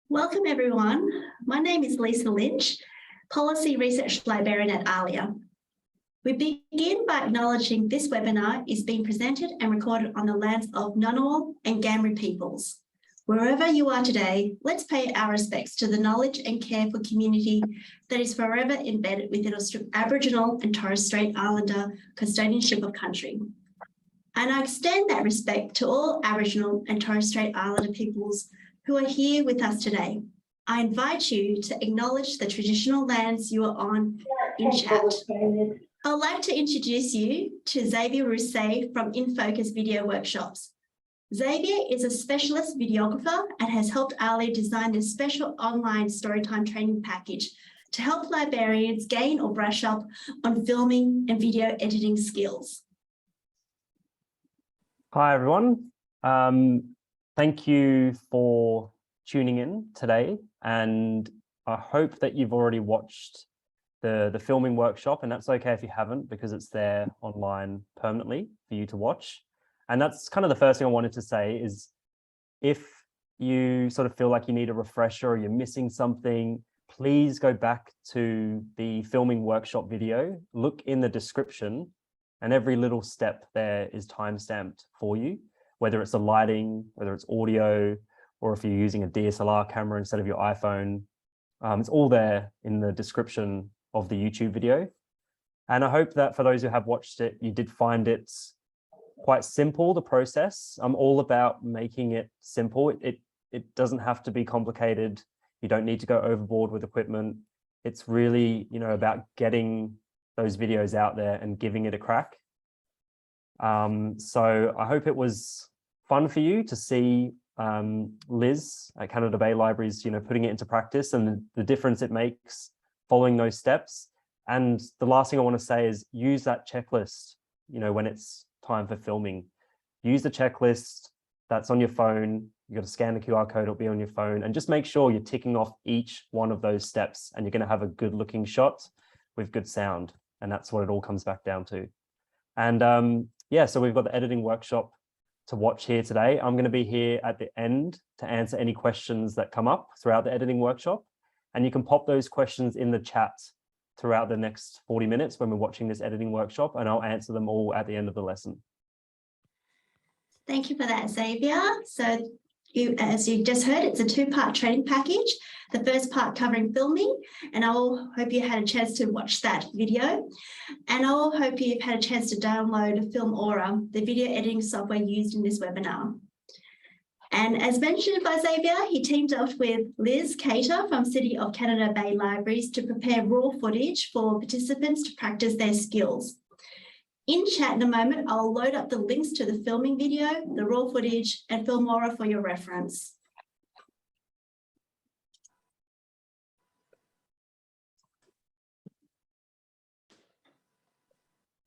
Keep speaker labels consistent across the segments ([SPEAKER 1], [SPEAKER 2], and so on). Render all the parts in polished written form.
[SPEAKER 1] Welcome everyone. My name is Lisa Lynch, Policy Research Librarian at ALIA. We begin by acknowledging this webinar is being presented and recorded on the lands of Ngunnawal and Ngambri peoples. Wherever you are today, let's pay our respects to the knowledge and care for community that is forever embedded within Aboriginal and Torres Strait Islander custodianship of country. And I extend that respect to all Aboriginal and Torres Strait Islander peoples who are here with us today. I invite you to acknowledge the traditional lands you are on in chat. I'd like to introduce you to Xavier Rousseau from InFocus Video Workshops. Xavier is a specialist videographer and has helped ALIA design this special online Storytime training package to help librarians gain or brush up on filming and video editing skills.
[SPEAKER 2] Hi, everyone. Thank you for tuning in today, and I hope that you've already watched the filming workshop, and that's okay if you haven't, because it's there online permanently for you to watch. And that's kind of the first thing I wanted to say is, if you sort of feel like you need a refresher or you're missing something, please go back to the filming workshop video, look in the description, and every little step there is timestamped for you, whether it's the lighting, whether it's audio, or if you're using a DSLR camera instead of your iPhone. It's all there in the description of the YouTube video. And I hope that for those who have watched it, you did find it quite simple, the process. I'm all about making it simple. It doesn't have to be complicated. You don't need to go overboard with equipment. It's really, about getting those videos out there and giving it a crack. So I hope it was fun for you to see Liz at Canada Bay Libraries, putting it into practice and the difference it makes following those steps. And the last thing I want to say is use that checklist, when it's time for filming. Use the checklist that's on your phone. You got to scan the QR code, it'll be on your phone, and just make sure you're ticking off each one of those steps, and you're going to have a good looking shot with good sound. And that's what it all comes back down to. And yeah, so we've got the editing workshop to watch here today. I'm going to be here at the end to answer any questions that come up throughout the editing workshop. And you can pop those questions in the chat throughout the next 40 minutes when we're watching this editing workshop, and I'll answer them all at the end of the lesson.
[SPEAKER 1] Thank you for that, Xavier. So as you just heard, it's a two-part training package. The first part covering filming, and I hope you had a chance to watch that video. And I hope you've had a chance to download Film Aura, the video editing software used in this webinar. And as mentioned by Xavier, he teamed up with Liz Cater from City of Canada Bay Libraries to prepare raw footage for participants to practice their skills. In chat in a moment, I'll load up the links to the filming video, the raw footage, and Film Aura for your reference.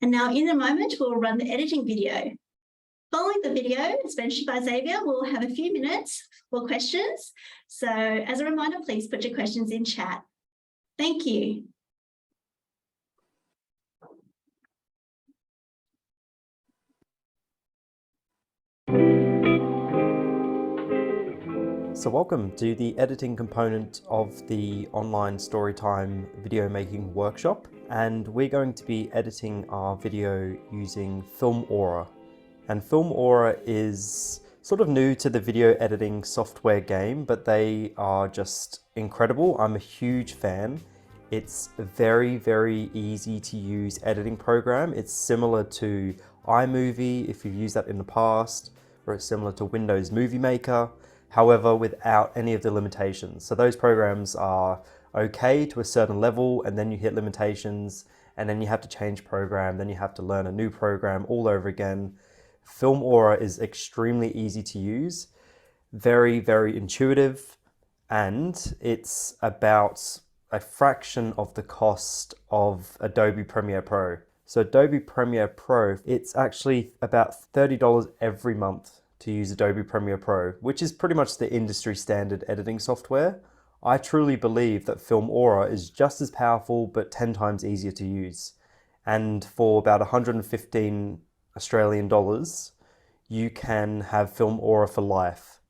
[SPEAKER 1] And now in a moment, we'll run the editing video. Following the video, as mentioned by Xavier, we'll have a few minutes for questions. So as a reminder, please put your questions in chat. Thank you.
[SPEAKER 3] So welcome to the editing component of the online Storytime video making workshop, and we're going to be editing our video using Film Aura. And Film Aura is sort of new to the video editing software game, but they are just incredible. I'm a huge fan. It's a very, very easy to use editing program. It's similar to iMovie if you've used that in the past, or it's similar to Windows Movie Maker. However, without any of the limitations. So those programs are okay to a certain level, and then you hit limitations, and then you have to change program, then you have to learn a new program all over again. Film Aura is extremely easy to use, very, very intuitive, and it's about a fraction of the cost of Adobe Premiere Pro. So Adobe Premiere Pro, it's actually about $30 every month to use Adobe Premiere Pro, which is pretty much the industry standard editing software. I truly believe that Film Aura is just as powerful, but 10 times easier to use. And for about 115 Australian dollars, you can have Film Aura for life.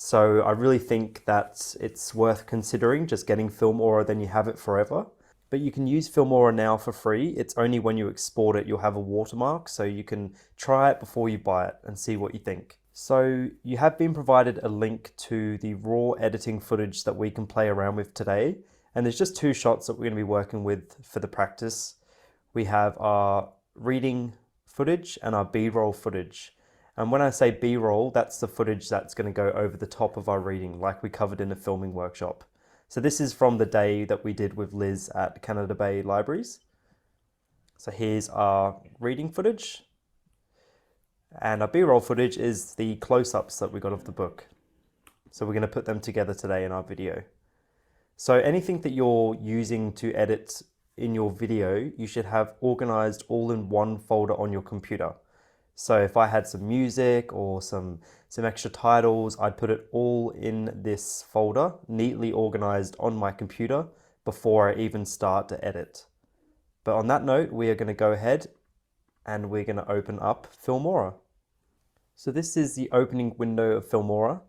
[SPEAKER 3] So I really think that it's worth considering just getting Filmora, then you have it forever. But you can use Filmora now for free. It's only when you export it, you'll have a watermark, so you can try it before you buy it and see what you think. So you have been provided a link to the raw editing footage that we can play around with today. And there's just 2 shots that we're going to be working with for the practice. We have our reading footage and our B-roll footage. And when I say B-roll, that's the footage that's going to go over the top of our reading, like we covered in the filming workshop. So this is from the day that we did with Liz at Canada Bay Libraries. So here's our reading footage. And our B-roll footage is the close-ups that we got of the book. So we're going to put them together today in our video. So anything that you're using to edit in your video, you should have organized all in one folder on your computer. So if I had some music or some extra titles, I'd put it all in this folder, neatly organized on my computer before I even start to edit. But on that note, we are going to go ahead and we're going to open up Filmora. So this is the opening window of Filmora.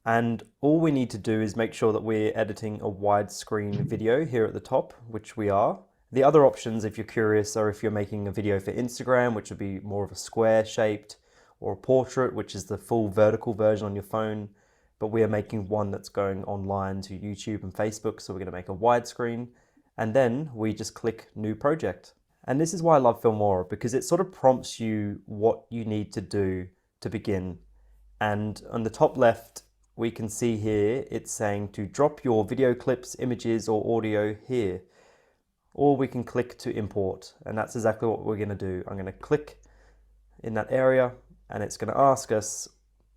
[SPEAKER 3] And all we need to do is make sure that we're editing a widescreen video here at the top, which we are. The other options, if you're curious, are if you're making a video for Instagram, which would be more of a square shaped, or a portrait, which is the full vertical version on your phone. But we are making one that's going online to YouTube and Facebook, so we're going to make a widescreen. And then we just click New Project. And this is why I love Filmora, because it sort of prompts you what you need to do to begin. And on the top left, we can see here, it's saying to drop your video clips, images, or audio here. Or we can click to import, and that's exactly what we're going to do. I'm going to click in that area, and it's going to ask us,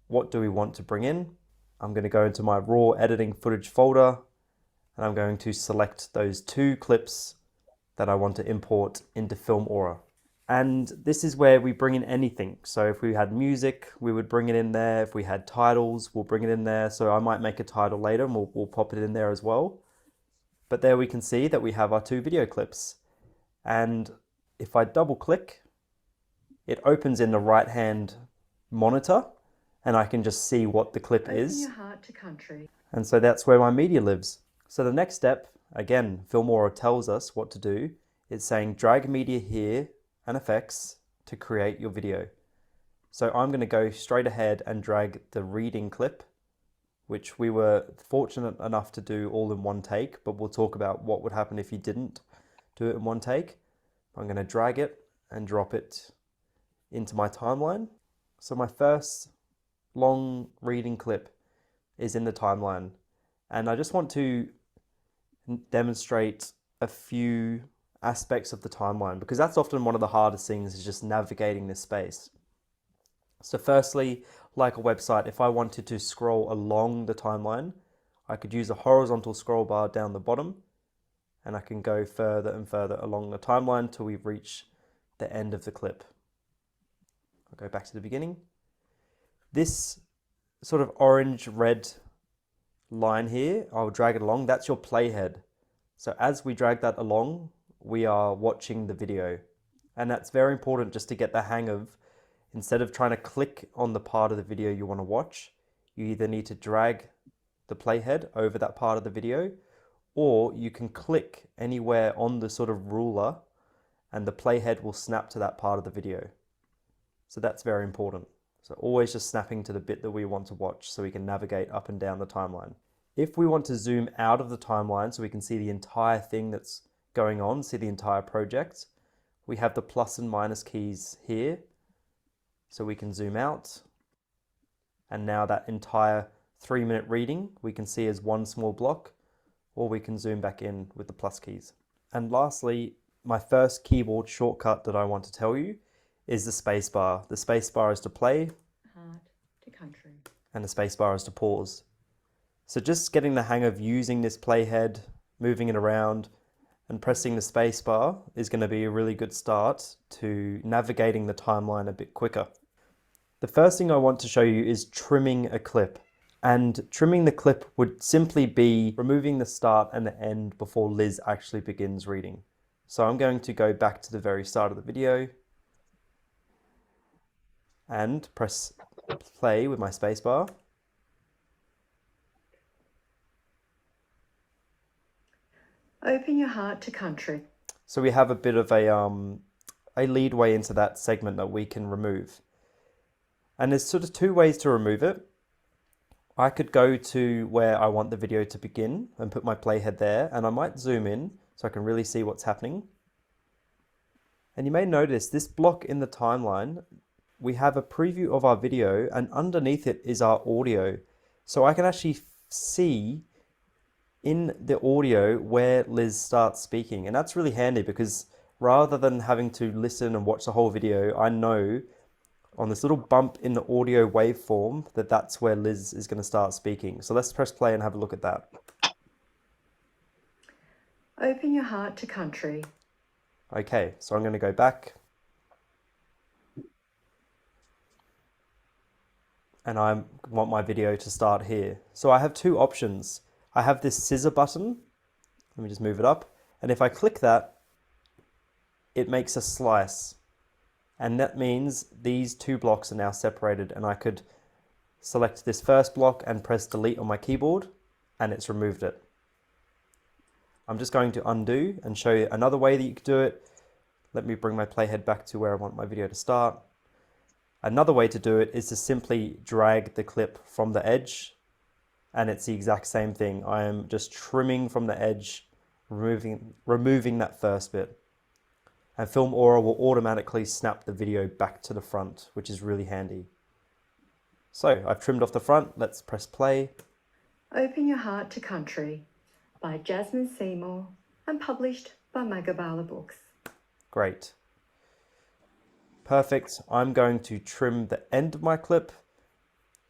[SPEAKER 3] what do we want to bring in? I'm going to go into my raw editing footage folder, and I'm going to select those 2 clips that I want to import into Filmora. And this is where we bring in anything. So if we had music, we would bring it in there. If we had titles, we'll bring it in there. So I might make a title later and we'll pop it in there as well. But there we can see that we have our 2 video clips. And if I double click, it opens in the right-hand monitor and I can just see what the clip is.
[SPEAKER 4] Your heart to country.
[SPEAKER 3] And so that's where my media lives. So the next step, again, Filmora tells us what to do. It's saying drag media here and effects to create your video. So I'm going to go straight ahead and drag the reading clip, which we were fortunate enough to do all in one take, but we'll talk about what would happen if you didn't do it in one take. I'm going to drag it and drop it into my timeline. So my first long reading clip is in the timeline, and I just want to demonstrate a few aspects of the timeline, because that's often one of the hardest things, is just navigating this space. So firstly, like a website, if I wanted to scroll along the timeline, I could use a horizontal scroll bar down the bottom, and I can go further and further along the timeline till we reach the end of the clip. I'll go back to the beginning. This sort of orange-red line here, I'll drag it along, that's your playhead. So as we drag that along, we are watching the video. And that's very important just to get the hang of, instead of trying to click on the part of the video you want to watch, you either need to drag the playhead over that part of the video, or you can click anywhere on the sort of ruler and the playhead will snap to that part of the video. So that's very important. So always just snapping to the bit that we want to watch so we can navigate up and down the timeline. If we want to zoom out of the timeline so we can see the entire thing that's going on, see the entire project, we have the plus and minus keys here. So we can zoom out. And now that entire 3-minute reading we can see as one small block, or we can zoom back in with the plus keys. And lastly, my first keyboard shortcut that I want to tell you is the space bar. The space bar is to play,
[SPEAKER 4] Heart to country.
[SPEAKER 3] and the space bar is to pause. So just getting the hang of using this playhead, moving it around, and pressing the space bar is going to be a really good start to navigating the timeline a bit quicker. The first thing I want to show you is trimming a clip. And trimming the clip would simply be removing the start and the end before Liz actually begins reading. So I'm going to go back to the very start of the video and press play with my spacebar.
[SPEAKER 4] Open your heart to country.
[SPEAKER 3] So we have a bit of a leadway into that segment that we can remove. And there's sort of two ways to remove it. I could go to where I want the video to begin and put my playhead there, and I might zoom in so I can really see what's happening. And you may notice this block in the timeline, we have a preview of our video, and underneath it is our audio. So I can actually see in the audio where Liz starts speaking. And that's really handy because rather than having to listen and watch the whole video, I know on this little bump in the audio waveform that that's where Liz is going to start speaking. So let's press play and have a look at that.
[SPEAKER 4] Open your heart to country.
[SPEAKER 3] Okay, so I'm going to go back. And I want my video to start here. So I have two options. I have this scissor button. Let me just move it up. And if I click that, it makes a slice. And that means these two blocks are now separated, and I could select this first block and press delete on my keyboard, and it's removed it. I'm just going to undo and show you another way that you could do it. Let me bring my playhead back to where I want my video to start. Another way to do it is to simply drag the clip from the edge, and it's the exact same thing. I am just trimming from the edge, removing that first bit. And Film Aura will automatically snap the video back to the front, which is really handy. So I've trimmed off the front. Let's press play.
[SPEAKER 4] Open Your Heart to Country by Jasmine Seymour and published by Magabala Books.
[SPEAKER 3] Great. Perfect. I'm going to trim the end of my clip.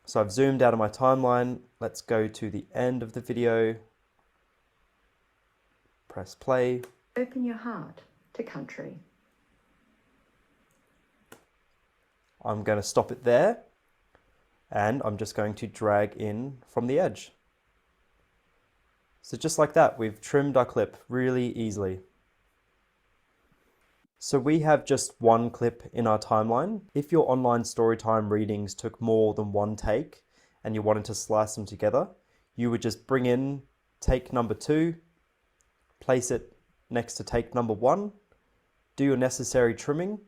[SPEAKER 3] So I've zoomed out of my timeline. Let's go to the end of the video. Press play.
[SPEAKER 4] Open Your Heart to Country.
[SPEAKER 3] I'm going to stop it there, and I'm just going to drag in from the edge. So just like that, we've trimmed our clip really easily. So we have just one clip in our timeline. If your online Storytime readings took more than one take and you wanted to slice them together, you would just bring in take number 2, place it next to take number 1, do your necessary trimming,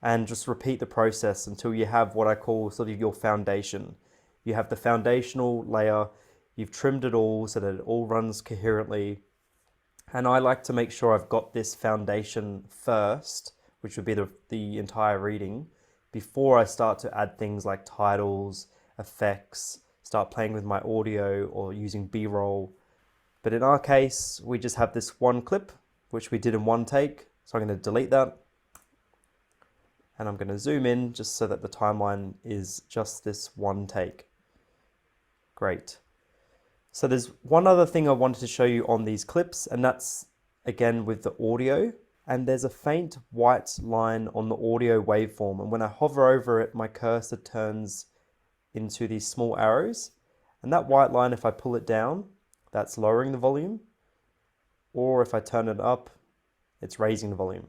[SPEAKER 3] and just repeat the process until you have what I call sort of your foundation. You have the foundational layer, you've trimmed it all so that it all runs coherently. And I like to make sure I've got this foundation first, which would be the entire reading, before I start to add things like titles, effects, start playing with my audio or using B-roll. But in our case, we just have this one clip, which we did in one take. So I'm going to delete that. And I'm going to zoom in just so that the timeline is just this one take. Great. So there's one other thing I wanted to show you on these clips, and that's again with the audio. And there's a faint white line on the audio waveform. And when I hover over it, my cursor turns into these small arrows. And that white line, if I pull it down, that's lowering the volume. Or if I turn it up, it's raising the volume.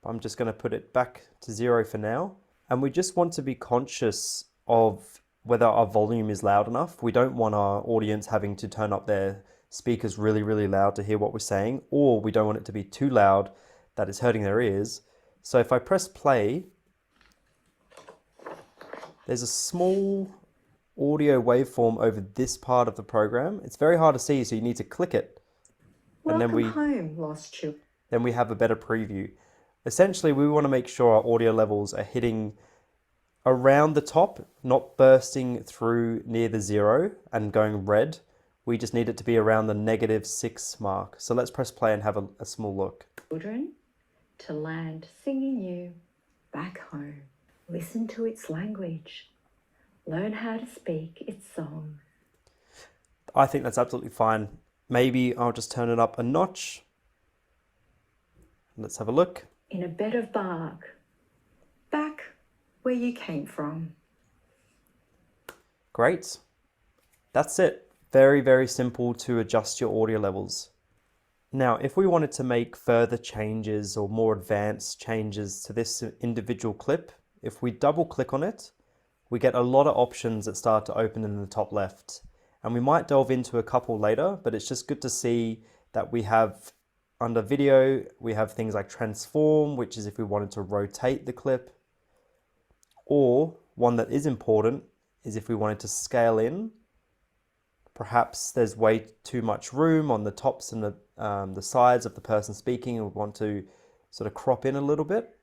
[SPEAKER 3] I'm just going to put it back to 0 for now. And we just want to be conscious of whether our volume is loud enough. We don't want our audience having to turn up their speakers really, really loud to hear what we're saying, or we don't want it to be too loud that it's hurting their ears. So if I press play, there's a small audio waveform over this part of the program. It's very hard to see, so you need to click it.
[SPEAKER 4] Welcome
[SPEAKER 3] and
[SPEAKER 4] home, lost children.
[SPEAKER 3] Then we have a better preview. Essentially, we want to make sure our audio levels are hitting around the top, not bursting through near the 0 and going red. We just need it to be around the -6 mark. So let's press play and have a small look.
[SPEAKER 4] Children to land singing you back home. Listen to its language. Learn how to speak its song.
[SPEAKER 3] I think that's absolutely fine. Maybe I'll just turn it up a notch. Let's have a look.
[SPEAKER 4] In a bed of bark, back where you came from.
[SPEAKER 3] Great. That's it. Very, very simple to adjust your audio levels. Now, if we wanted to make further changes or more advanced changes to this individual clip, if we double click on it, we get a lot of options that start to open in the top left. And we might delve into a couple later, but it's just good to see that we have under video, we have things like transform, which is if we wanted to rotate the clip, or one that is important is if we wanted to scale in. Perhaps there's way too much room on the tops and the sides of the person speaking, and we want to sort of crop in a little bit.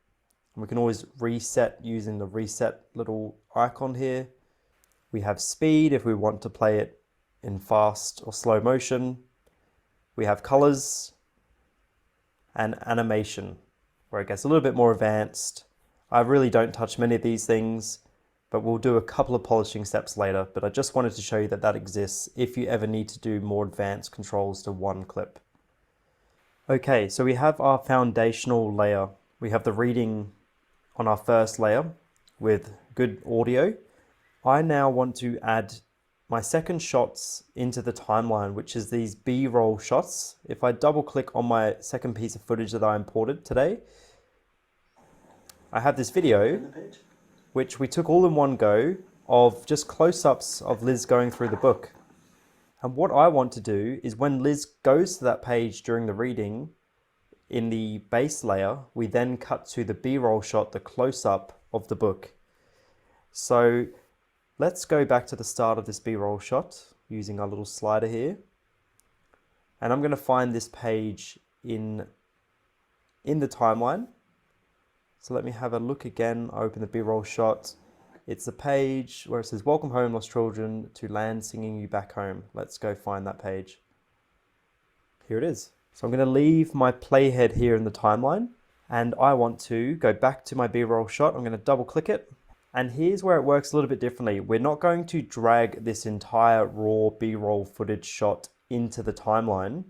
[SPEAKER 3] And we can always reset using the reset little icon here. We have speed if we want to play it in fast or slow motion. We have colors and animation, where it gets a little bit more advanced. I really don't touch many of these things, but we'll do a couple of polishing steps later. But I just wanted to show you that that exists if you ever need to do more advanced controls to one clip. Okay, so we have our foundational layer. We have the reading on our first layer with good audio. I now want to add my second shots into the timeline, which is these B-roll shots. If I double click on my second piece of footage that I imported today, I have this video, which we took all in one go of just close-ups of Liz going through the book. And what I want to do is when Liz goes to that page during the reading, in the base layer, we then cut to the B-roll shot, the close-up of the book. So let's go back to the start of this B-roll shot using our little slider here. And I'm going to find this page in the timeline. So let me have a look again. I open the B-roll shot. It's the page where it says, "Welcome home, lost children, to land singing you back home." Let's go find that page. Here it is. So I'm going to leave my playhead here in the timeline, and I want to go back to my B-roll shot. I'm going to double click it. And here's where it works a little bit differently. We're not going to drag this entire raw B-roll footage shot into the timeline.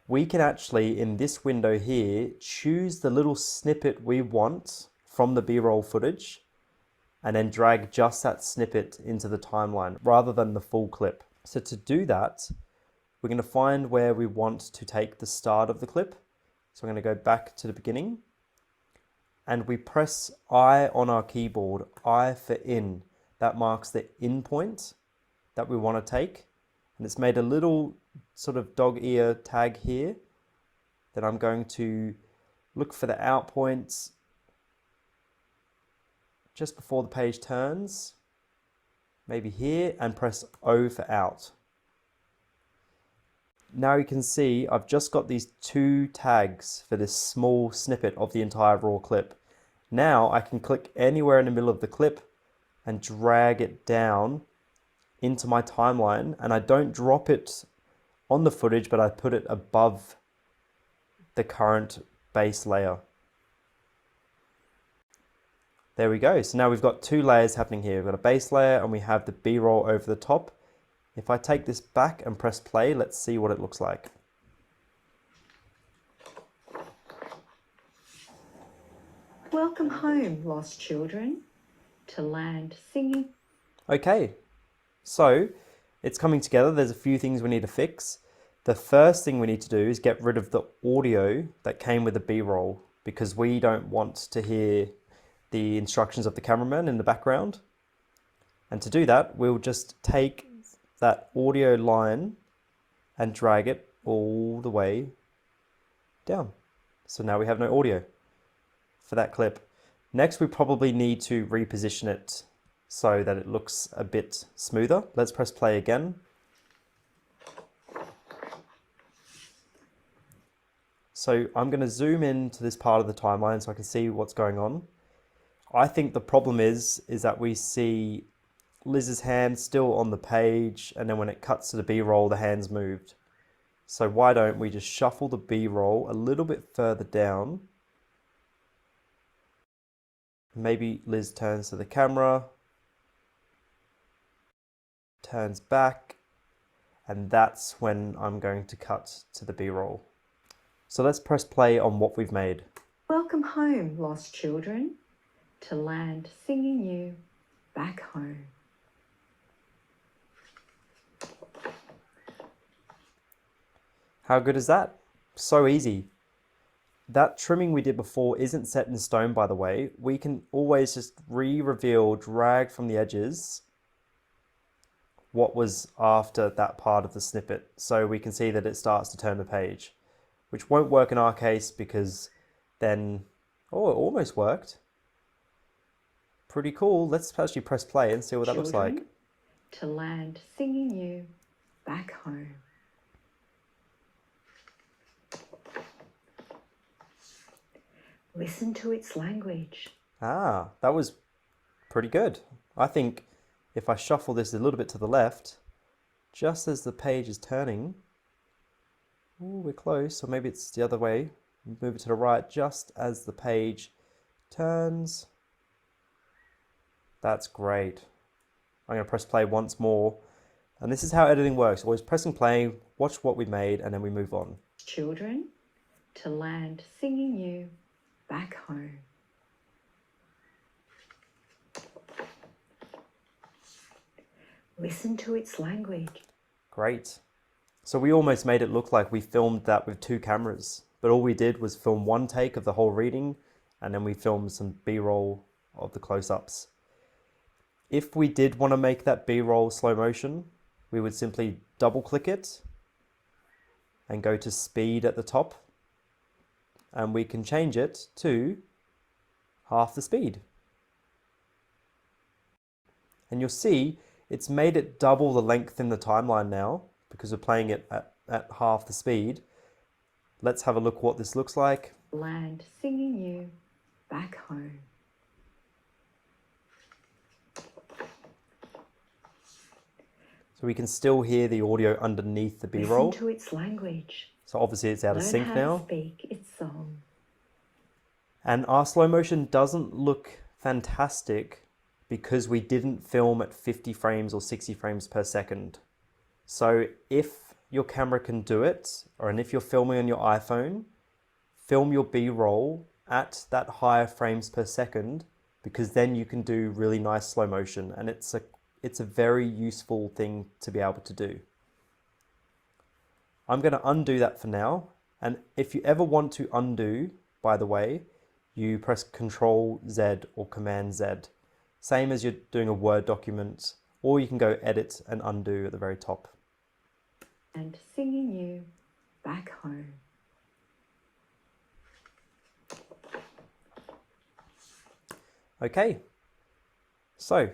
[SPEAKER 3] We can actually, in this window here, choose the little snippet we want from the B-roll footage and then drag just that snippet into the timeline rather than the full clip. So to do that, we're going to find where we want to take the start of the clip. So I'm going to go back to the beginning and we press I on our keyboard, I for in. That marks the in point that we want to take. And it's made a little sort of dog ear tag here. Then I'm going to look for the out points just before the page turns, maybe here, and press O for out. Now you can see I've just got these two tags for this small snippet of the entire raw clip. Now I can click anywhere in the middle of the clip and drag it down into my timeline, and I don't drop it on the footage, but I put it above the current base layer. There we go. So now we've got two layers happening here. We've got a base layer and we have the B-roll over the top. If I take this back and press play, let's see what it looks like.
[SPEAKER 4] Welcome home, lost children, to land singing.
[SPEAKER 3] Okay, so it's coming together. There's a few things we need to fix. The first thing we need to do is get rid of the audio that came with the B-roll, because we don't want to hear the instructions of the cameraman in the background. And to do that, we'll just take that audio line and drag it all the way down. So now we have no audio for that clip. Next, we probably need to reposition it so that it looks a bit smoother. Let's press play again. So I'm going to zoom in to this part of the timeline so I can see what's going on. I think the problem is that we see Liz's hand still on the page, and then when it cuts to the B-roll, the hand's moved. So why don't we just shuffle the B-roll a little bit further down. Maybe Liz turns to the camera, turns back, and that's when I'm going to cut to the B-roll. So let's press play on what we've made.
[SPEAKER 4] Welcome home, lost children, to land singing you back home.
[SPEAKER 3] How good is that? So easy. That trimming we did before isn't set in stone, by the way. We can always just re-reveal, drag from the edges what was after that part of the snippet. So we can see that it starts to turn the page, which won't work in our case because then, oh, it almost worked. Pretty cool. Let's actually press play and see what that looks like.
[SPEAKER 4] To land singing you back home. Listen to its language.
[SPEAKER 3] Ah, that was pretty good. I think if I shuffle this a little bit to the left, just as the page is turning, ooh, we're close, or maybe it's the other way, move it to the right, just as the page turns. That's great. I'm going to press play once more. And this is how editing works. Always pressing play, watch what we made, and then we move on.
[SPEAKER 4] Children, to land singing you back home. Listen to its language.
[SPEAKER 3] Great. So we almost made it look like we filmed that with 2 cameras, but all we did was film 1 take of the whole reading, and then we filmed some B-roll of the close-ups. If we did want to make that B-roll slow motion, we would simply double click it and go to speed at the top, and we can change it to half the speed. And you'll see it's made it double the length in the timeline now because we're playing it at half the speed. Let's have a look what this looks like.
[SPEAKER 4] Land singing you back home.
[SPEAKER 3] So we can still hear the audio underneath the B-roll.
[SPEAKER 4] Listen to its language.
[SPEAKER 3] So obviously it's out of sync now.
[SPEAKER 4] Learn how to speak its song.
[SPEAKER 3] And our slow motion doesn't look fantastic because we didn't film at 50 frames or 60 frames per second. So if your camera can do it, and if you're filming on your iPhone, film your B-roll at that higher frames per second, because then you can do really nice slow motion, and it's a very useful thing to be able to do. I'm going to undo that for now, and if you ever want to undo, by the way, you press Control Z or Command Z. Same as you're doing a Word document, or you can go Edit and Undo at the very top.
[SPEAKER 4] And singing you back home.
[SPEAKER 3] Okay, so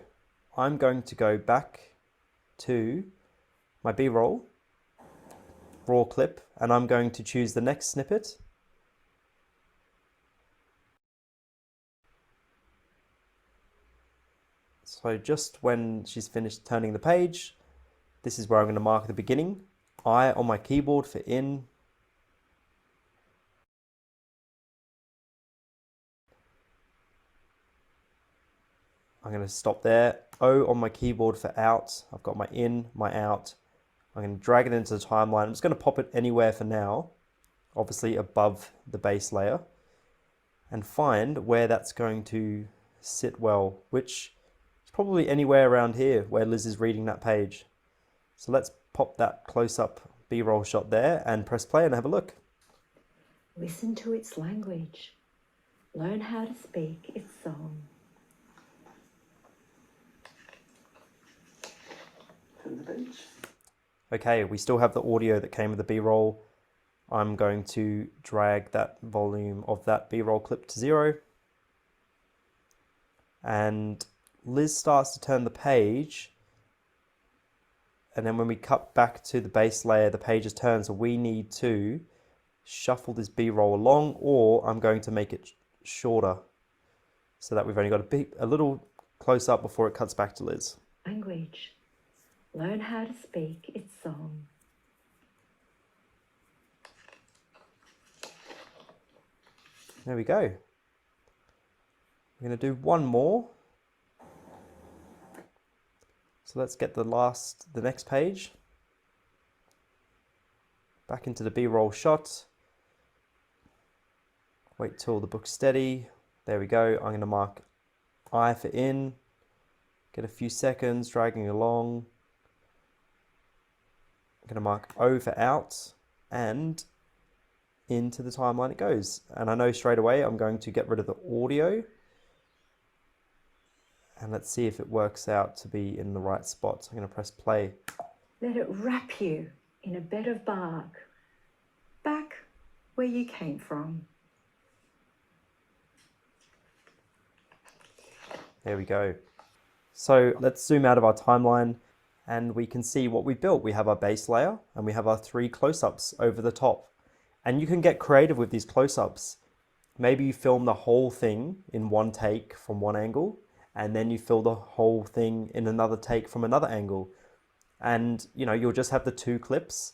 [SPEAKER 3] I'm going to go back to my B-roll, raw clip, and I'm going to choose the next snippet. So just when she's finished turning the page, this is where I'm going to mark the beginning. I on my keyboard for in. I'm going to stop there. O on my keyboard for out. I've got my in, my out. I'm going to drag it into the timeline. I'm just going to pop it anywhere for now, obviously above the base layer, and find where that's going to sit well, which is probably anywhere around here where Liz is reading that page. So let's pop that close-up B-roll shot there and press play and have a look.
[SPEAKER 4] Listen to its language. Learn how to speak its song.
[SPEAKER 3] Okay, we still have the audio that came with the B-roll. I'm going to drag that volume of that B-roll clip to 0. And Liz starts to turn the page. And then when we cut back to the base layer, the page is turned. So we need to shuffle this B-roll along, or I'm going to make it shorter so that we've only got a little close up before it cuts back to Liz.
[SPEAKER 4] Language. Learn how to speak its song.
[SPEAKER 3] There we go. We're going to do one more. So let's get the next page. Back into the B-roll shot. Wait till the book's steady. There we go. I'm going to mark I for in. Get a few seconds dragging along. I'm going to mark O for out, and into the timeline it goes. And I know straight away I'm going to get rid of the audio And let's see if it works out to be in the right spot. So I'm going to press play.
[SPEAKER 4] Let it wrap you in a bed of bark, back where you came from.
[SPEAKER 3] There we go. So let's zoom out of our timeline and we can see what we built. We have our base layer and we have our 3 close-ups over the top. And you can get creative with these close-ups. Maybe you film the whole thing in one take from one angle, and then you film the whole thing in another take from another angle. And you'll just have the 2 clips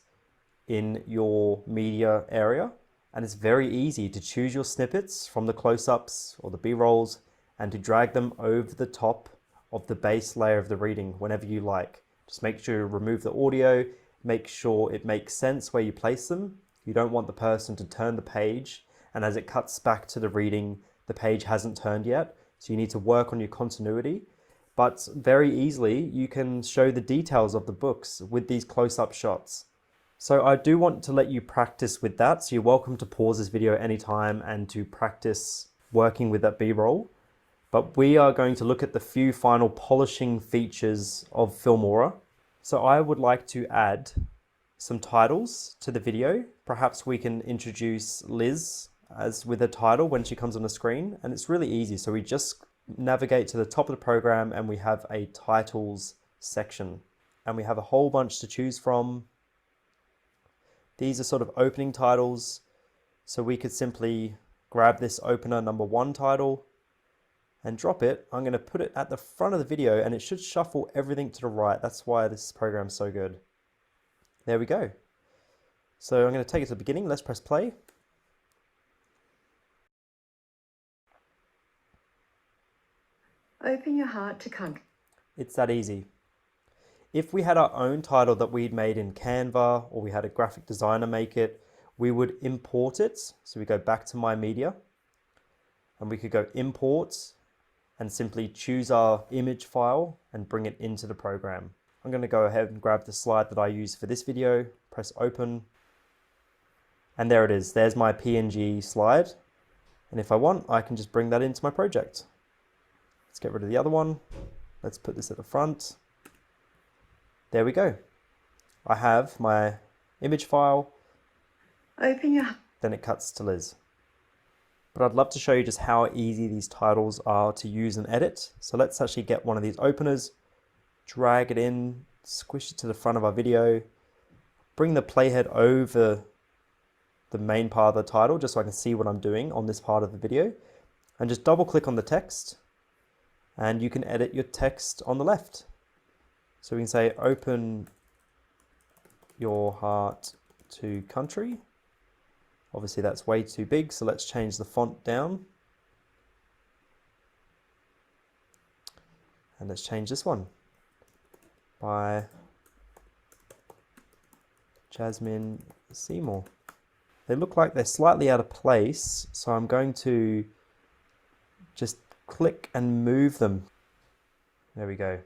[SPEAKER 3] in your media area. And it's very easy to choose your snippets from the close-ups or the B-rolls and to drag them over the top of the base layer of the reading whenever you like. Just make sure you remove the audio, make sure it makes sense where you place them. You don't want the person to turn the page, and as it cuts back to the reading, the page hasn't turned yet. So you need to work on your continuity. But very easily, you can show the details of the books with these close-up shots. So I do want to let you practice with that. So you're welcome to pause this video anytime and to practice working with that B-roll. But we are going to look at the few final polishing features of Filmora. So I would like to add some titles to the video. Perhaps we can introduce Liz as with a title when she comes on the screen. And it's really easy. So we just navigate to the top of the program and we have a titles section. And we have a whole bunch to choose from. These are sort of opening titles. So we could simply grab this opener number 1 title and drop it. I'm going to put it at the front of the video and it should shuffle everything to the right. That's why this program is so good. There we go. So I'm going to take it to the beginning. Let's press play.
[SPEAKER 4] Open your heart to country.
[SPEAKER 3] It's that easy. If we had our own title that we'd made in Canva or we had a graphic designer make it, we would import it. So we go back to My Media and we could go import and simply choose our image file and bring it into the program. I'm going to go ahead and grab the slide that I use for this video, press open, and there it is. There's my PNG slide. And if I want, I can just bring that into my project. Let's get rid of the other one. Let's put this at the front. There we go. I have my image file.
[SPEAKER 4] Open your...
[SPEAKER 3] Then it cuts to Liz. But I'd love to show you just how easy these titles are to use and edit. So let's actually get one of these openers, drag it in, squish it to the front of our video, bring the playhead over the main part of the title just so I can see what I'm doing on this part of the video, and just double click on the text and you can edit your text on the left. So we can say open your heart to country. Obviously that's way too big, so let's change the font down. And let's change this one by Jasmine Seymour. They look like they're slightly out of place, so I'm going to just click and move them. There we go.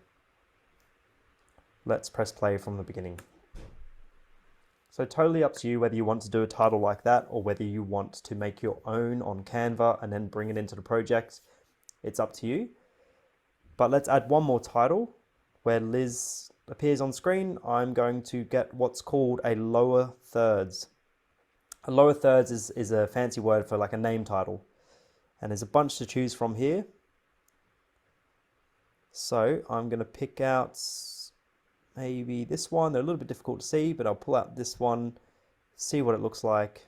[SPEAKER 3] Let's press play from the beginning. So totally up to you whether you want to do a title like that or whether you want to make your own on Canva and then bring it into the project. It's up to you. But let's add one more title where Liz appears on screen. I'm going to get what's called a lower thirds. A lower thirds is a fancy word for like a name title. And there's a bunch to choose from here. So I'm going to pick out maybe this one. They're a little bit difficult to see, but I'll pull out this one, see what it looks like.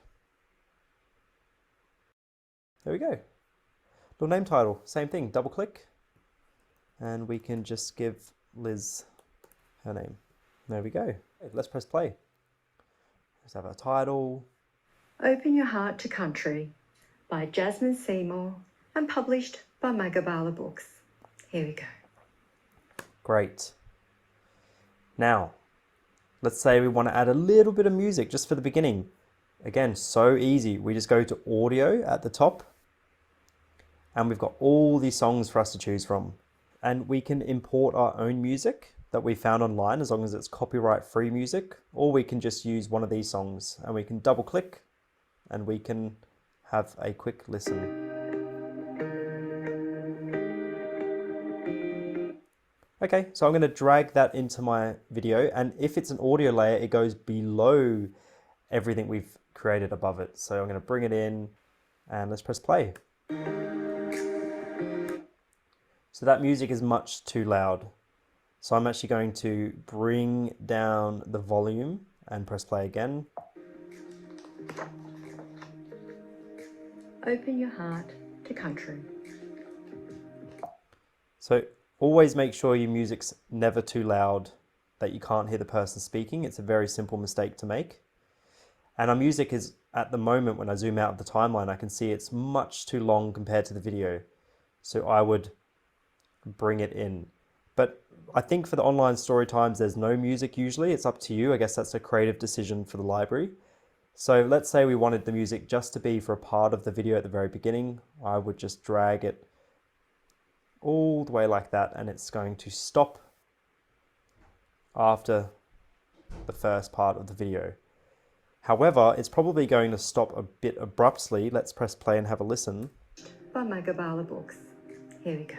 [SPEAKER 3] There we go. Little name title, same thing, double click. And we can just give Liz her name. There we go. Let's press play. Let's have our title.
[SPEAKER 4] Open Your Heart to Country by Jasmine Seymour and published by Magabala Books. Here we go.
[SPEAKER 3] Great. Now, let's say we want to add a little bit of music just for the beginning. Again, so easy. We just go to audio at the top and we've got all these songs for us to choose from. And we can import our own music that we found online as long as it's copyright free music, or we can just use one of these songs and we can double click and we can have a quick listen. Okay, so I'm going to drag that into my video, and if it's an audio layer, it goes below everything we've created above it. So I'm going to bring it in and let's press play. So that music is much too loud. So I'm actually going to bring down the volume and press play again.
[SPEAKER 4] Open your heart to country.
[SPEAKER 3] So always make sure your music's never too loud that you can't hear the person speaking. It's a very simple mistake to make. And our music is, at the moment, when I zoom out of the timeline, I can see it's much too long compared to the video. So I would bring it in. But I think for the online story times, there's no music usually. It's up to you. I guess that's a creative decision for the library. So let's say we wanted the music just to be for a part of the video at the very beginning. I would just drag it all the way like that, and it's going to stop after the first part of the video. However, it's probably going to stop a bit abruptly. Let's press play and have a listen.
[SPEAKER 4] By Magabala Books. Here we go.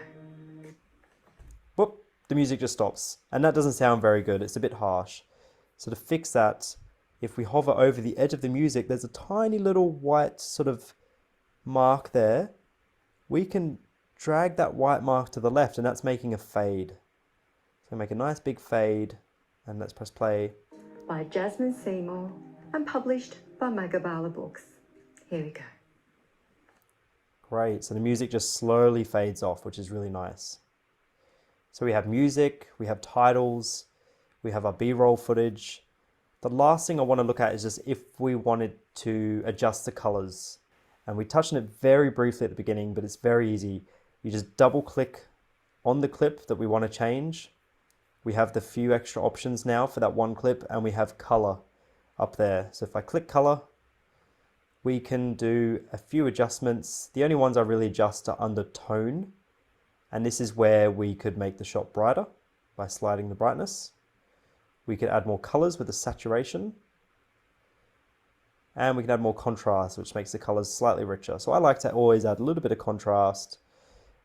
[SPEAKER 3] Whoop, the music just stops. And that doesn't sound very good. It's a bit harsh. So to fix that, if we hover over the edge of the music, there's a tiny little white sort of mark there. We can drag that white mark to the left, and that's making a fade. So make a nice big fade, and let's press play.
[SPEAKER 4] By Jasmine Seymour and published by Magabala Books. Here we go.
[SPEAKER 3] Great, so the music just slowly fades off, which is really nice. So we have music, we have titles, we have our B-roll footage. The last thing I want to look at is just if we wanted to adjust the colors. And we touched on it very briefly at the beginning, but it's very easy. You just double click on the clip that we want to change. We have the few extra options now for that one clip, and we have color up there. So if I click color, we can do a few adjustments. The only ones I really adjust are under tone. And this is where we could make the shot brighter by sliding the brightness. We could add more colors with the saturation. And we can add more contrast, which makes the colors slightly richer. So I like to always add a little bit of contrast.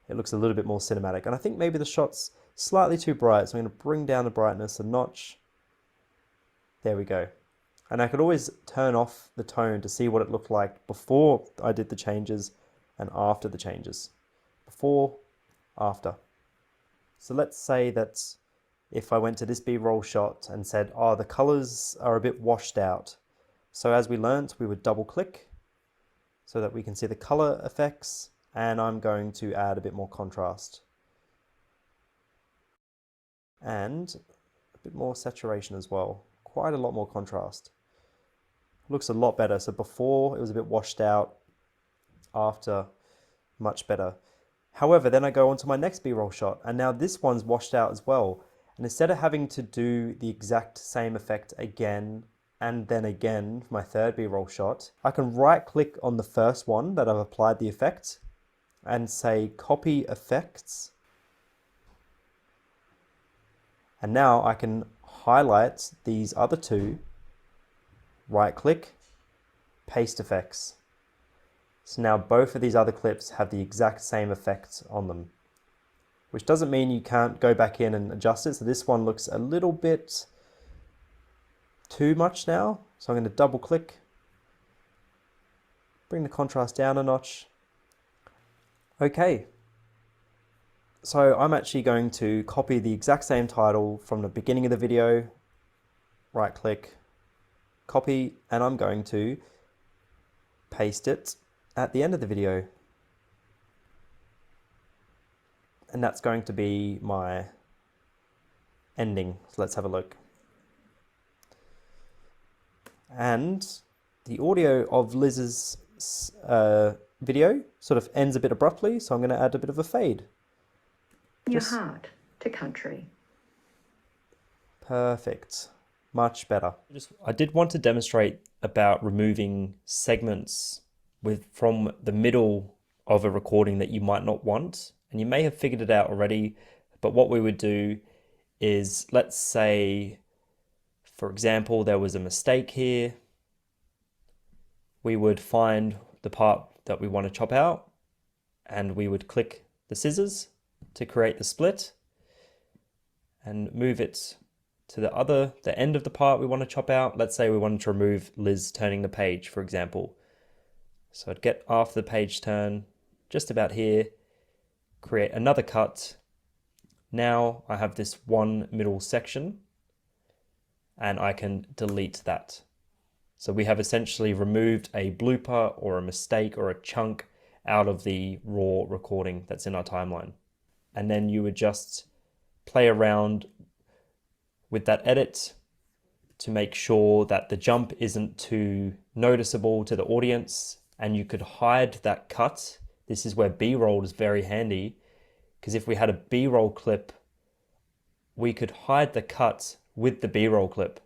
[SPEAKER 3] It looks a little bit more cinematic. And I think maybe the shot's slightly too bright. So I'm going to bring down the brightness a notch. There we go. And I could always turn off the tone to see what it looked like before I did the changes and after the changes. Before, after. So let's say that if I went to this B-roll shot and said, oh, the colors are a bit washed out. So as we learnt, we would double click so that we can see the color effects, and I'm going to add a bit more contrast. And a bit more saturation as well. Quite a lot more contrast. Looks a lot better. So before it was a bit washed out, after much better. However, then I go on to my next B-roll shot, and now this one's washed out as well. And instead of having to do the exact same effect again and then again for my third B-roll shot, I can right click on the first one that I've applied the effect and say copy effects. And now I can highlight these other two, right click, paste effects. So now both of these other clips have the exact same effect on them, which doesn't mean you can't go back in and adjust it. So this one looks a little bit too much now. So I'm going to double click, bring the contrast down a notch. Okay. So I'm actually going to copy the exact same title from the beginning of the video, right click, copy, and I'm going to paste it at the end of the video. And that's going to be my ending. So let's have a look. And the audio of Liz's video sort of ends a bit abruptly, so I'm going to add a bit of a fade.
[SPEAKER 4] Your heart to country.
[SPEAKER 3] Perfect. Much better. I did want to demonstrate about removing segments from the middle of a recording that you might not want. And you may have figured it out already, but what we would do is, let's say, for example, there was a mistake here. We would find the part that we want to chop out, and we would click the scissors to create the split. and move it to the end of the part we want to chop out. Let's say we wanted to remove Liz turning the page, for example. So I'd get after the page turn, just about here, create another cut. Now I have this one middle section and I can delete that. So we have essentially removed a blooper or a mistake or a chunk out of the raw recording that's in our timeline. And then you would just play around with that edit to make sure that the jump isn't too noticeable to the audience, and you could hide that cut. This is where B-roll is very handy, because if we had a B-roll clip, we could hide the cut with the B-roll clip.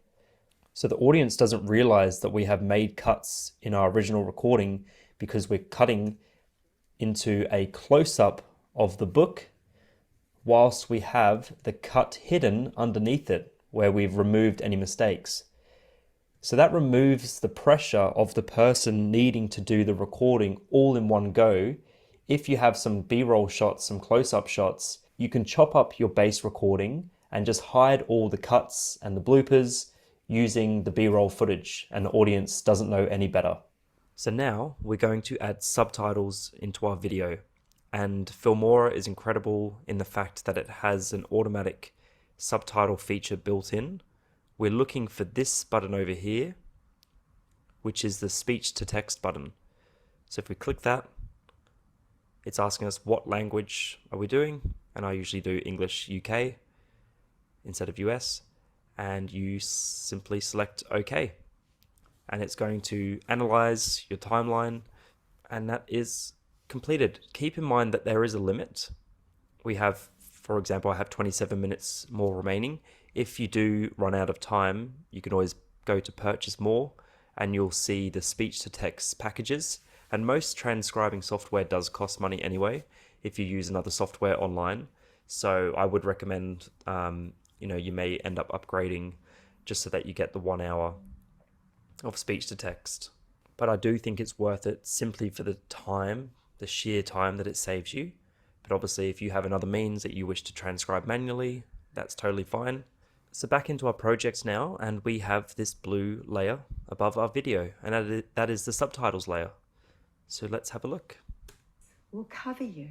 [SPEAKER 3] So the audience doesn't realize that we have made cuts in our original recording because we're cutting into a close-up of the book whilst we have the cut hidden underneath it where we've removed any mistakes. So that removes the pressure of the person needing to do the recording all in one go. If you have some B-roll shots, some close-up shots, you can chop up your base recording and just hide all the cuts and the bloopers using the B-roll footage, and the audience doesn't know any better. So now we're going to add subtitles into our video, and Filmora is incredible in the fact that it has an automatic subtitle feature built in. We're looking for this button over here, which is the speech to text button. So if we click that, it's asking us what language are we doing, and I usually do English UK instead of US, and you simply select OK. And it's going to analyze your timeline, and that is completed. Keep in mind that there is a limit. We have, for example, I have 27 minutes more remaining. If you do run out of time, you can always go to purchase more and you'll see the speech to text packages. And most transcribing software does cost money anyway if you use another software online. So I would recommend, you may end up upgrading just so that you get the 1 hour of speech to text. But I do think it's worth it simply for the time, the sheer time that it saves you. But obviously if you have another means that you wish to transcribe manually, that's totally fine. So back into our projects now, and we have this blue layer above our video, and that is the subtitles layer. So let's have a look.
[SPEAKER 4] Will cover you.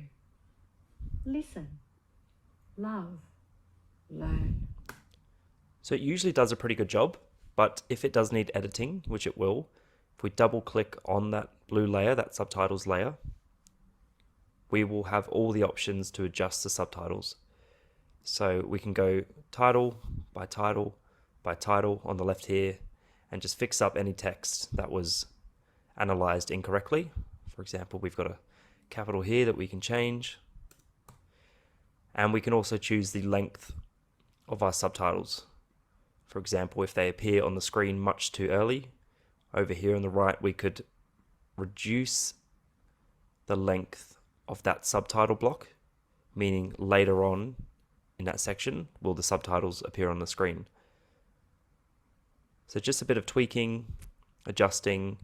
[SPEAKER 4] Listen, love, learn.
[SPEAKER 3] So it usually does a pretty good job, but if it does need editing, which it will, if we double click on that blue layer, that subtitles layer, we will have all the options to adjust the subtitles. So we can go title by title by title on the left here and just fix up any text that was analyzed incorrectly. For example, we've got a capital here that we can change. And we can also choose the length of our subtitles. For example, if they appear on the screen much too early, over here on the right, we could reduce the length of that subtitle block, meaning later on in that section will the subtitles appear on the screen. So just a bit of tweaking, adjusting,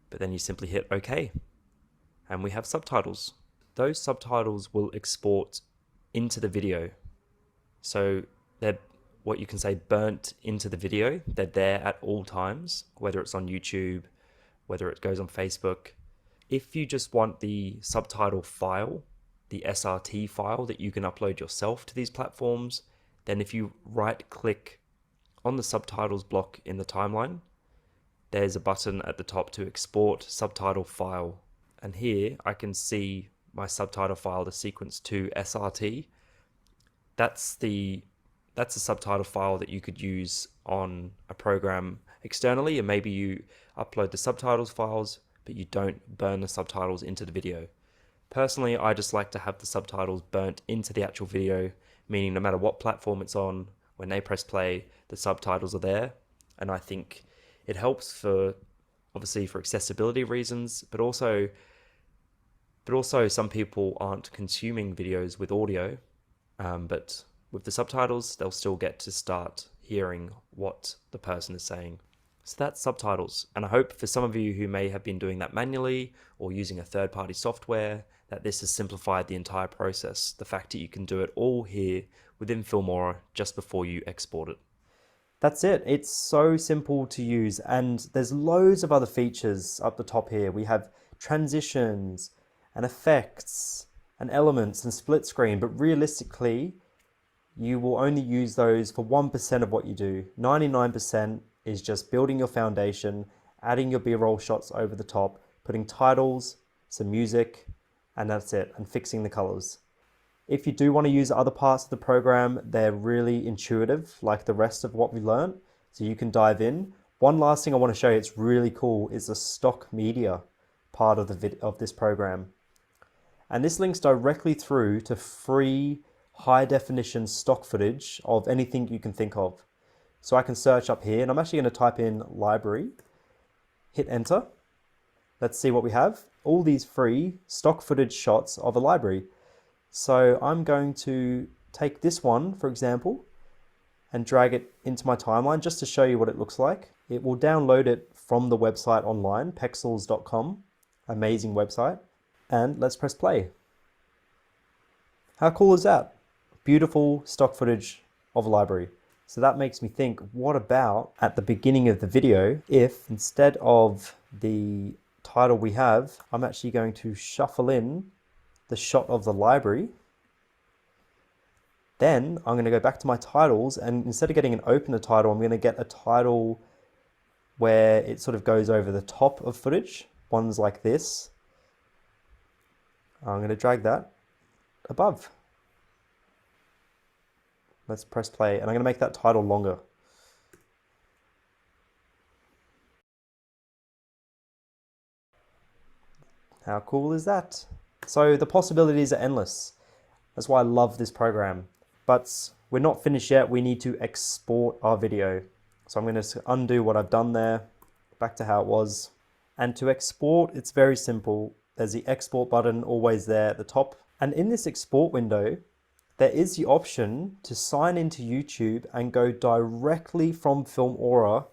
[SPEAKER 3] but then you simply hit OK, and we have subtitles. Those subtitles will export into the video. So they're what you can say burnt into the video. They're there at all times, whether it's on YouTube, whether it goes on Facebook. If you just want the subtitle file, the SRT file that you can upload yourself to these platforms, then if you right click on the subtitles block in the timeline, there's a button at the top to export subtitle file. And here I can see my subtitle file, the sequence to SRT. That's a subtitle file that you could use on a program externally, and maybe you upload the subtitles files, but you don't burn the subtitles into the video. Personally, I just like to have the subtitles burnt into the actual video, meaning no matter what platform it's on, when they press play, the subtitles are there. And I think it helps for, obviously for accessibility reasons, but also some people aren't consuming videos with audio, but with the subtitles, they'll still get to start hearing what the person is saying. So that's subtitles. And I hope for some of you who may have been doing that manually or using a third-party software, that this has simplified the entire process. The fact that you can do it all here within Filmora just before you export it. That's it. It's so simple to use, and there's loads of other features up the top here. We have transitions and effects and elements and split screen, but realistically, you will only use those for 1% of what you do. 99% is just building your foundation, adding your B-roll shots over the top, putting titles, some music, and that's it, and fixing the colors. If you do want to use other parts of the program, they're really intuitive, like the rest of what we learned, so you can dive in. One last thing I want to show you, it's really cool, is the stock media part of this program. And this links directly through to free high definition stock footage of anything you can think of. So I can search up here, and I'm actually going to type in library, hit enter. Let's see what we have. All these free stock footage shots of a library. So I'm going to take this one, for example, and drag it into my timeline just to show you what it looks like. It will download it from the website online, pexels.com, amazing website. And let's press play. How cool is that? Beautiful stock footage of a library. So that makes me think, what about at the beginning of the video, if instead of the title we have, I'm actually going to shuffle in the shot of the library. Then I'm going to go back to my titles, and instead of getting an opener title, I'm going to get a title where it sort of goes over the top of footage, ones like this. I'm going to drag that above. Let's press play, and I'm going to make that title longer. How cool is that? So the possibilities are endless. That's why I love this program. But we're not finished yet. We need to export our video. So I'm going to undo what I've done there, back to how it was. And to export, it's very simple. There's the export button always there at the top. And in this export window, there is the option to sign into YouTube and go directly from Filmora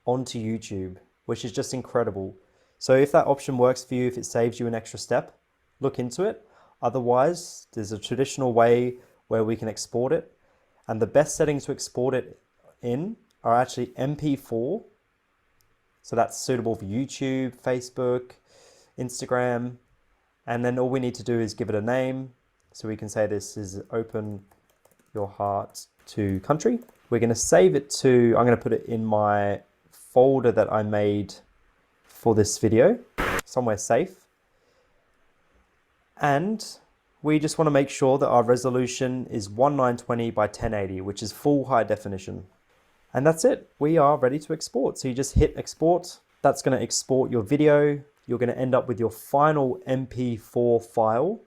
[SPEAKER 3] onto YouTube, which is just incredible. So if that option works for you, if it saves you an extra step, look into it. Otherwise, there's a traditional way where we can export it. And the best settings to export it in are actually MP4. So that's suitable for YouTube, Facebook, Instagram. And then all we need to do is give it a name. So we can say this is Open Your Heart to Country. We're going to save it to, I'm going to put it in my folder that I made for this video, somewhere safe. And we just want to make sure that our resolution is 1920 by 1080, which is full high definition. And that's it. We are ready to export. So you just hit export. That's going to export your video. You're going to end up with your final MP4 file.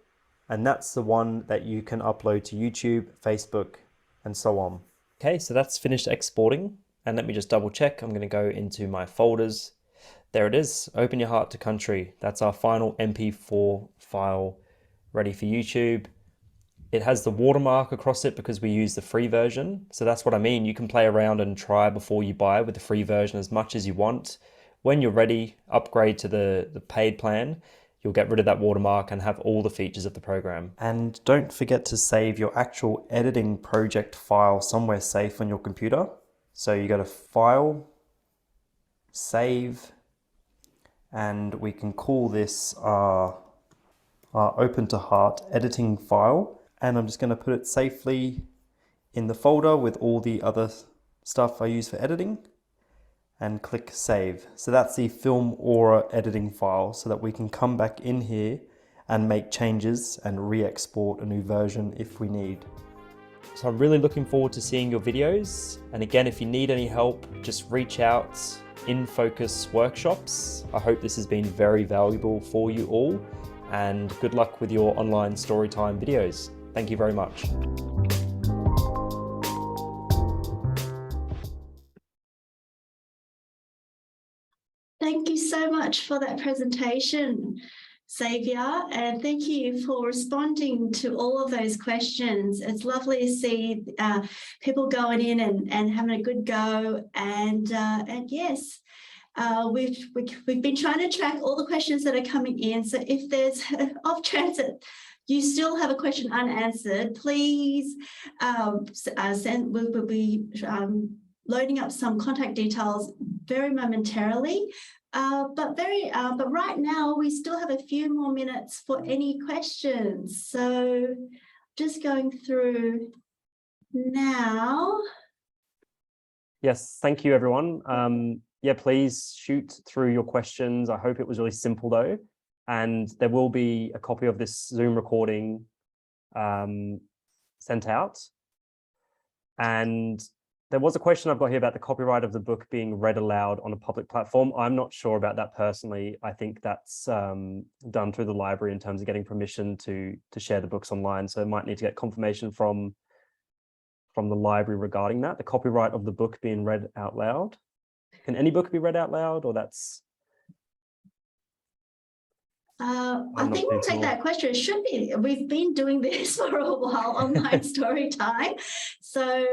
[SPEAKER 3] And that's the one that you can upload to YouTube, Facebook, and so on. Okay, so that's finished exporting. And let me just double check. I'm going to go into my folders. There it is, Open Your Heart to Country. That's our final MP4 file ready for YouTube. It has the watermark across it because we use the free version. So that's what I mean. You can play around and try before you buy with the free version as much as you want. When you're ready, upgrade to the paid plan. You'll get rid of that watermark and have all the features of the program. And don't forget to save your actual editing project file somewhere safe on your computer. So you go to File, Save, and we can call this our Open to Heart editing file. And I'm just going to put it safely in the folder with all the other stuff I use for editing, and click Save. So that's the Filmora editing file, so that we can come back in here and make changes and re-export a new version if we need. So I'm really looking forward to seeing your videos. And again, if you need any help, just reach out in Focus workshops. I hope this has been very valuable for you all, and good luck with your online Storytime videos. Thank you very much.
[SPEAKER 1] Thank you so much for that presentation, Xavier, and thank you for responding to all of those questions. It's lovely to see people going in and having a good go, and yes, We've been trying to track all the questions that are coming in. So if there's off chance that you still have a question unanswered, please we'll be loading up some contact details very momentarily. But right now we still have a few more minutes for any questions. So just going through now.
[SPEAKER 2] Yes, thank you, everyone. Yeah, please shoot through your questions. I hope it was really simple though. And there will be a copy of this Zoom recording sent out. And there was a question I've got here about the copyright of the book being read aloud on a public platform. I'm not sure about that personally. I think that's done through the library in terms of getting permission to share the books online. So I might need to get confirmation from the library regarding that, the copyright of the book being read out loud. Can any book be read out loud, or that's?
[SPEAKER 1] I think we'll take that question. It should be. We've been doing this for a while, online story time. So,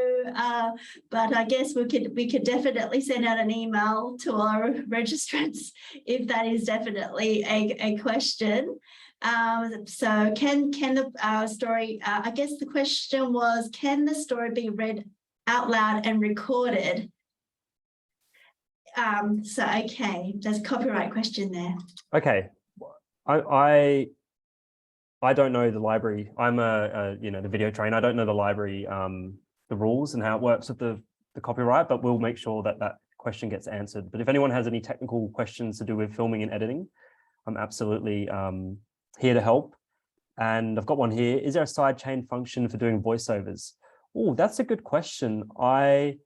[SPEAKER 1] but I guess we could definitely send out an email to our registrants if that is definitely a question. So can the story? I guess the question was, can the story be read out loud and recorded? So okay, there's a copyright question there.
[SPEAKER 2] Okay. I don't know the library. I'm the video trainer. I don't know the library, the rules and how it works with the copyright, but we'll make sure that that question gets answered. But if anyone has any technical questions to do with filming and editing, I'm absolutely here to help. And I've got one here. Is there a sidechain function for doing voiceovers? Oh, that's a good question. I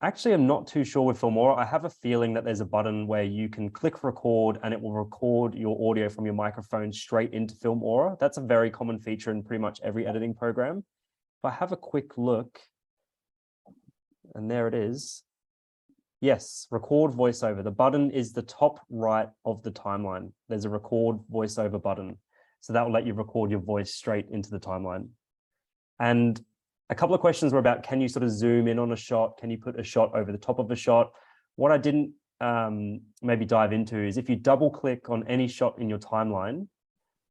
[SPEAKER 2] actually am not too sure with Filmora. I have a feeling that there's a button where you can click record and it will record your audio from your microphone straight into Filmora. That's a very common feature in pretty much every editing program. If I have a quick look, and there it is. Yes, record voiceover. The button is the top right of the timeline. There's a record voiceover button. So that will let you record your voice straight into the timeline. And a couple of questions were about, can you sort of zoom in on a shot? Can you put a shot over the top of a shot? What I didn't maybe dive into is if you double click on any shot in your timeline,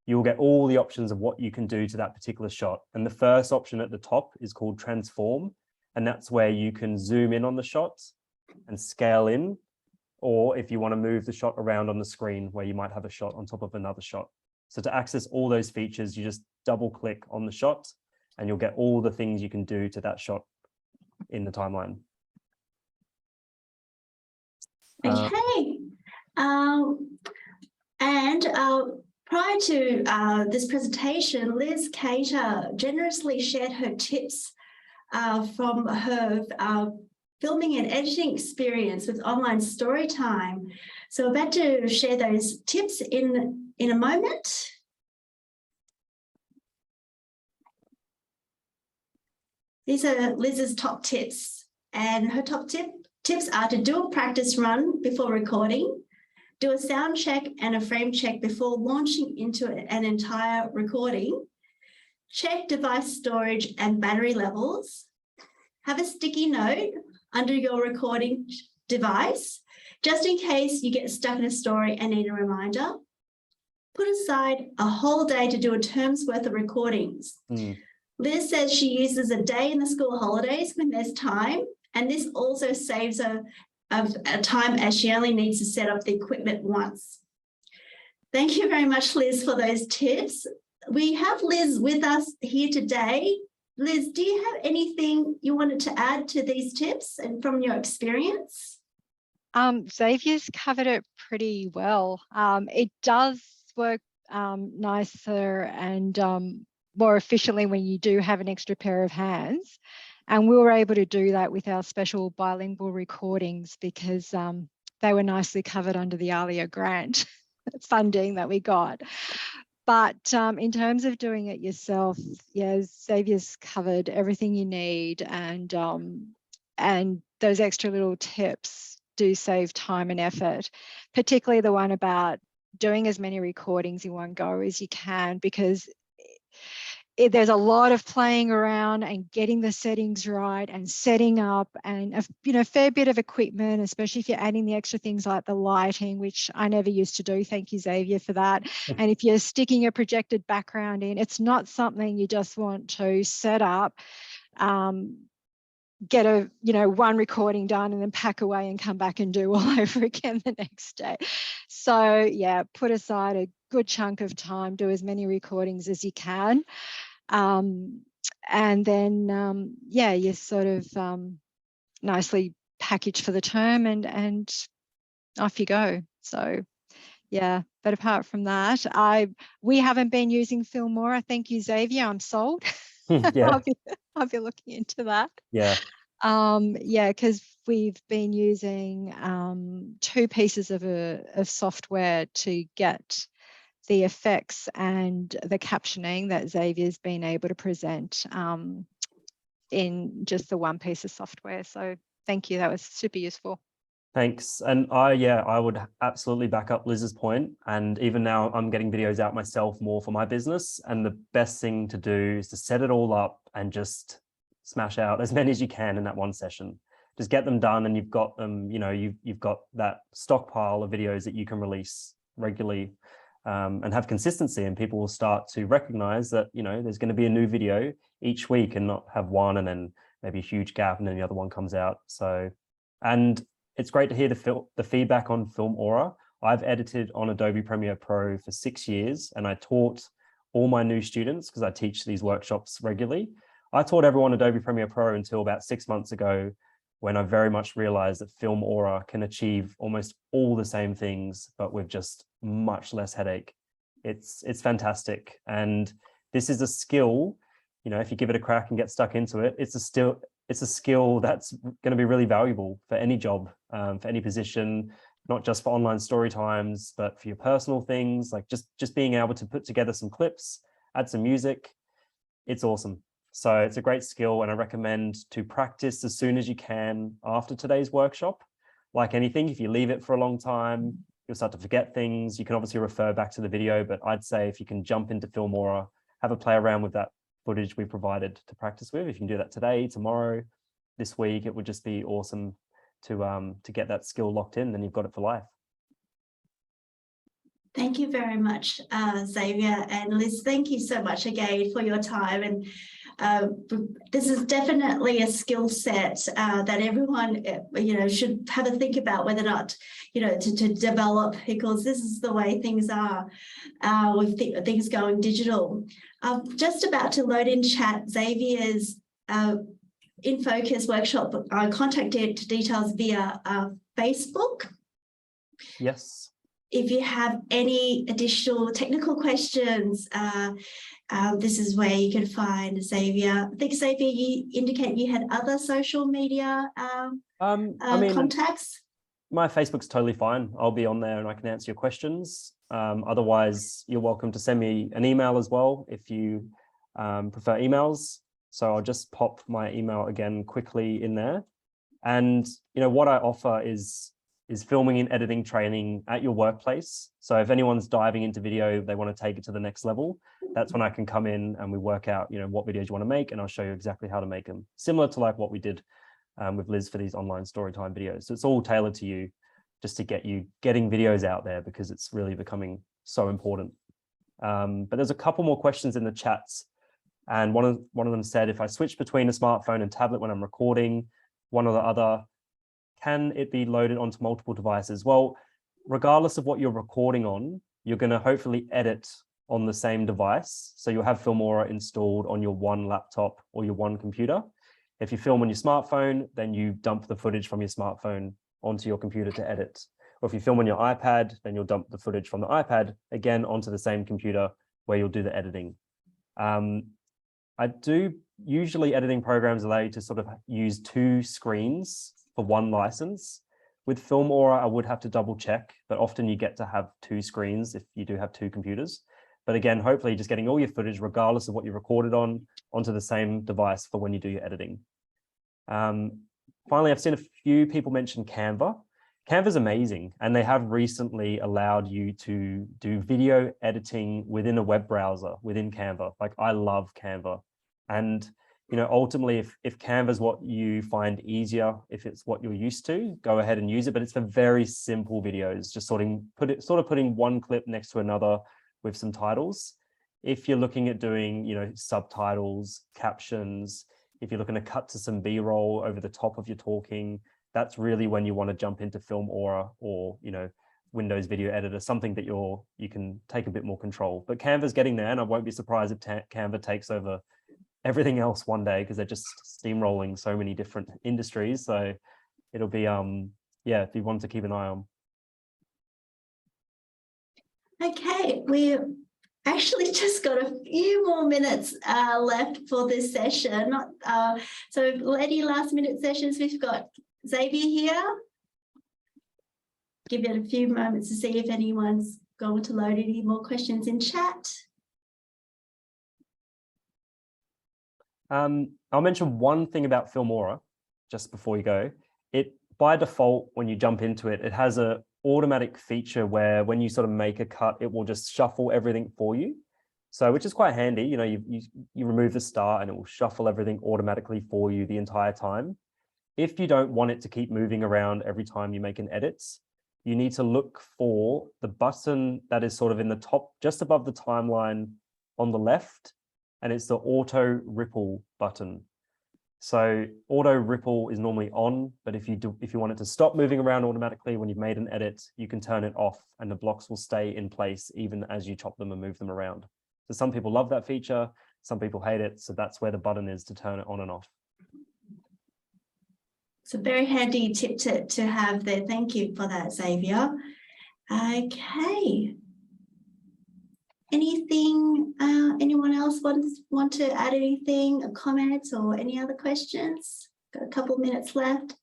[SPEAKER 2] you'll get all the options of what you can do to that particular shot. And the first option at the top is called transform. And that's where you can zoom in on the shot and scale in, or if you want to move the shot around on the screen where you might have a shot on top of another shot. So to access all those features, you just double click on the shot and you'll get all the things you can do to that shot in the timeline.
[SPEAKER 1] Okay. Prior to this presentation, Liz Cater generously shared her tips from her filming and editing experience with online Storytime. So we're about to share those tips in a moment. These are Liz's top tips, and her top tips are to do a practice run before recording, do a sound check and a frame check before launching into an entire recording, check device storage and battery levels, have a sticky note under your recording device, just in case you get stuck in a story and need a reminder. Put aside a whole day to do a term's worth of recordings. Liz says she uses a day in the school holidays when there's time, and this also saves her a time as she only needs to set up the equipment once. Thank you very much, Liz, for those tips. We have Liz with us here today. Liz, do you have anything you wanted to add to these tips and from your experience?
[SPEAKER 5] Xavier's covered it pretty well. It does work nicer and more efficiently when you do have an extra pair of hands. And we were able to do that with our special bilingual recordings because they were nicely covered under the ALIA grant funding that we got. But in terms of doing it yourself, yeah, Xavier's covered everything you need, and those extra little tips do save time and effort, particularly the one about doing as many recordings in one go as you can, because there's a lot of playing around and getting the settings right and setting up and a fair bit of equipment, especially if you're adding the extra things like the lighting, which I never used to do. Thank you, Xavier, for that. And if you're sticking a projected background in, it's not something you just want to set up, get a one recording done and then pack away and come back and do all over again the next day. So yeah, put aside a good chunk of time, do as many recordings as you can, and then yeah, you're sort of nicely packaged for the term, and off you go. So yeah, but apart from that, we haven't been using Filmora. Thank you, Xavier. I'm sold.
[SPEAKER 2] Yeah.
[SPEAKER 5] I'll be looking into that.
[SPEAKER 2] Yeah.
[SPEAKER 5] Yeah, because we've been using 2 pieces of software to get the effects and the captioning that Xavier's been able to present in just the 1 piece of software. So thank you, that was super useful.
[SPEAKER 2] Thanks. And I would absolutely back up Liz's point. And even now I'm getting videos out myself more for my business. And the best thing to do is to set it all up and just smash out as many as you can in that one session. Just get them done, and you've got them, you've got that stockpile of videos that you can release regularly, and have consistency, and people will start to recognize that, there's going to be a new video each week and not have one and then maybe a huge gap and then the other one comes out. So, and it's great to hear the feedback on Filmora. I've edited on Adobe Premiere Pro for 6 years, and I taught all my new students, because I teach these workshops regularly. I taught everyone Adobe Premiere Pro until about 6 months ago, when I very much realized that Filmora can achieve almost all the same things, but with just much less headache. It's fantastic. And this is a skill, if you give it a crack and get stuck into it, it's a skill that's going to be really valuable for any job, for any position, not just for online story times, but for your personal things, like just being able to put together some clips, add some music. It's awesome. So it's a great skill, and I recommend to practice as soon as you can after today's workshop. Like anything, if you leave it for a long time, you'll start to forget things. You can obviously refer back to the video, but I'd say if you can jump into Filmora, have a play around with that footage we provided to practice with. If you can do that today, tomorrow, this week, it would just be awesome to get that skill locked in, then you've got it for life.
[SPEAKER 1] Thank you very much, Xavier and Liz. Thank you so much again for your time. And this is definitely a skill set that everyone, should have a think about whether or not, to develop, because this is the way things are with things going digital. I'm just about to load in chat Xavier's In Focus workshop contact details via Facebook.
[SPEAKER 2] Yes.
[SPEAKER 1] If you have any additional technical questions, this is where you can find Xavier. I think, Xavier, you indicate you had other social media contacts?
[SPEAKER 2] My Facebook's totally fine. I'll be on there and I can answer your questions. Otherwise, you're welcome to send me an email as well if you prefer emails. So I'll just pop my email again quickly in there. And what I offer is filming and editing training at your workplace. So if anyone's diving into video, they want to take it to the next level, that's when I can come in and we work out, what videos you want to make, and I'll show you exactly how to make them. Similar to like what we did with Liz for these online storytime videos. So it's all tailored to you, just to get you getting videos out there, because it's really becoming so important. But there's a couple more questions in the chats. And one of them said, if I switch between a smartphone and tablet when I'm recording, one or the other, can it be loaded onto multiple devices? Well, regardless of what you're recording on, you're going to hopefully edit on the same device. So you'll have Filmora installed on your one laptop or your one computer. If you film on your smartphone, then you dump the footage from your smartphone onto your computer to edit. Or if you film on your iPad, then you'll dump the footage from the iPad again onto the same computer where you'll do the editing. I do usually editing programs allow you to sort of use 2 screens for one license. With Filmora, I would have to double check, but often you get to have 2 screens if you do have 2 computers. But again, hopefully just getting all your footage, regardless of what you recorded on, onto the same device for when you do your editing. Finally, I've seen a few people mention Canva. Canva's amazing, and they have recently allowed you to do video editing within a web browser within Canva. Like, I love Canva. And ultimately, if Canva's what you find easier, if it's what you're used to, go ahead and use it. But it's for very simple videos, just sort of putting one clip next to another with some titles. If you're looking at doing, subtitles, captions, if you're looking to cut to some B-roll over the top of your talking, that's really when you want to jump into Film Aura or, Windows Video Editor, something that you can take a bit more control. But Canva's getting there, and I won't be surprised if Canva takes over everything else one day, because they're just steamrolling so many different industries. So it'll be, if you want to keep an eye on.
[SPEAKER 1] Okay, we've actually just got a few more minutes left for this session. So any last minute sessions? We've got Xavier here. Give it a few moments to see if anyone's going to load any more questions in chat.
[SPEAKER 2] I'll mention one thing about Film Aura just before you go. It, by default, when you jump into it, it has a automatic feature where when you sort of make a cut, it will just shuffle everything for you. So, which is quite handy. You remove the start and it will shuffle everything automatically for you the entire time. If you don't want it to keep moving around every time you make an edit, you need to look for the button that is sort of in the top, just above the timeline on the left, and it's the auto ripple button. So auto ripple is normally on, but if you want it to stop moving around automatically when you've made an edit, you can turn it off and the blocks will stay in place even as you chop them and move them around. So some people love that feature, some people hate it. So that's where the button is to turn it on and off.
[SPEAKER 1] It's a very handy tip to have there. Thank you for that, Xavier. Okay. Anything, anyone else want to add anything, a comment or any other questions? Got a couple minutes left.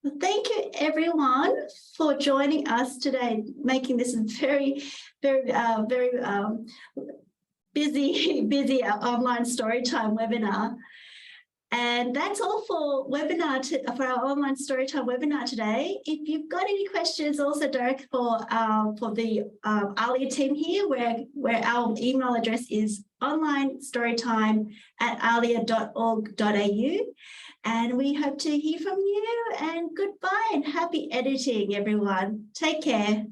[SPEAKER 1] Well, thank you everyone for joining us today, making this a very, very, busy online Storytime webinar. And that's all for our online Storytime webinar today. If you've got any questions, also direct for the ALIA team here, where our email address is onlinestorytime@alia.org.au. And we hope to hear from you, and goodbye and happy editing, everyone. Take care.